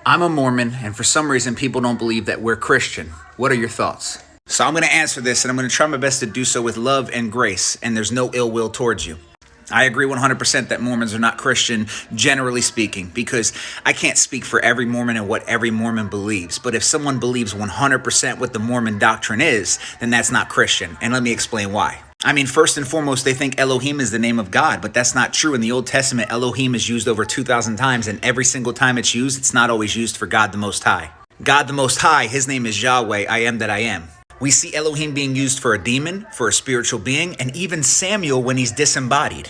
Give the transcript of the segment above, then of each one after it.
I'm a Mormon, and for some reason, people don't believe that we're Christian. What are your thoughts? So I'm going to answer this, and I'm going to try my best to do so with love and grace, and there's no ill will towards you. I agree 100% that Mormons are not Christian, generally speaking, because I can't speak for every Mormon and what every Mormon believes. But if someone believes 100% what the Mormon doctrine is, then that's not Christian. And let me explain why. I mean, first and foremost, they think Elohim is the name of God, but that's not true. In the Old Testament, Elohim is used over 2,000 times, and every single time it's used, it's not always used for God the Most High. God the Most High, his name is Yahweh, I am that I am. We see Elohim being used for a demon, for a spiritual being, and even Samuel when he's disembodied.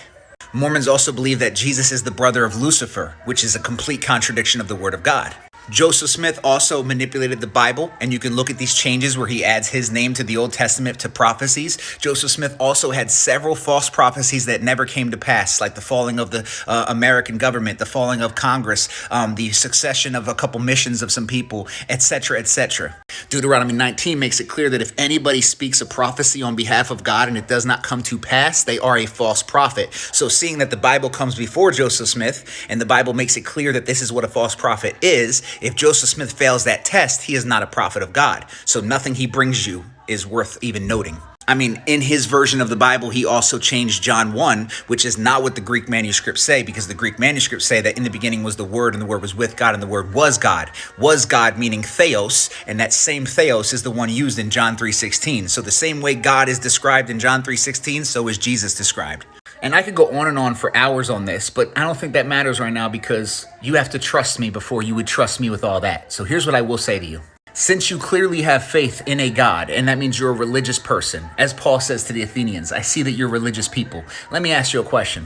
Mormons also believe that Jesus is the brother of Lucifer, which is a complete contradiction of the Word of God. Joseph Smith also manipulated the Bible, and you can look at these changes where he adds his name to the Old Testament to prophecies. Joseph Smith also had several false prophecies that never came to pass, like the falling of the American government, the falling of Congress, the succession of a couple missions of some people, etc., etc. Deuteronomy 19 makes it clear that if anybody speaks a prophecy on behalf of God and it does not come to pass, they are a false prophet. So seeing that the Bible comes before Joseph Smith, and the Bible makes it clear that this is what a false prophet is, if Joseph Smith fails that test, he is not a prophet of God. So nothing he brings you is worth even noting. I mean, in his version of the Bible, he also changed John 1, which is not what the Greek manuscripts say, because the Greek manuscripts say that in the beginning was the Word, and the Word was with God, and the Word was God. Was God meaning theos, and that same theos is the one used in John 3:16. So the same way God is described in John 3:16, so is Jesus described. And I could go on and on for hours on this, but I don't think that matters right now because you have to trust me before you would trust me with all that. So here's what I will say to you. Since you clearly have faith in a God, and that means you're a religious person, as Paul says to the Athenians, I see that you're religious people. Let me ask you a question.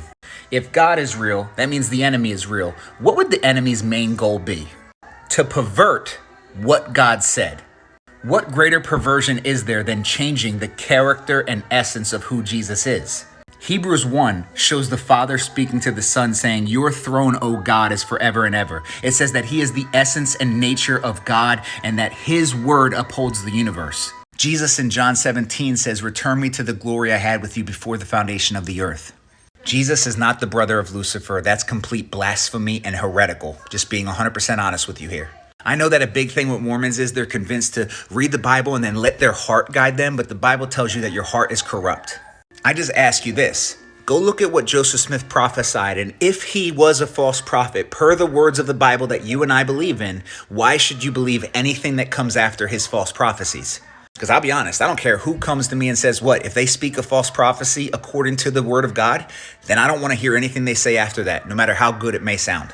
If God is real, that means the enemy is real. What would the enemy's main goal be? To pervert what God said. What greater perversion is there than changing the character and essence of who Jesus is? Hebrews 1 shows the Father speaking to the Son saying, your throne, O God, is forever and ever. It says that he is the essence and nature of God and that his word upholds the universe. Jesus in John 17 says, return me to the glory I had with you before the foundation of the earth. Jesus is not the brother of Lucifer. That's complete blasphemy and heretical. Just being 100% honest with you here. I know that a big thing with Mormons is they're convinced to read the Bible and then let their heart guide them, but the Bible tells you that your heart is corrupt. I just ask you this. Go look at what Joseph Smith prophesied, and if he was a false prophet, per the words of the Bible that you and I believe in, why should you believe anything that comes after his false prophecies? Because I'll be honest, I don't care who comes to me and says what. If they speak a false prophecy according to the Word of God, then I don't want to hear anything they say after that, no matter how good it may sound.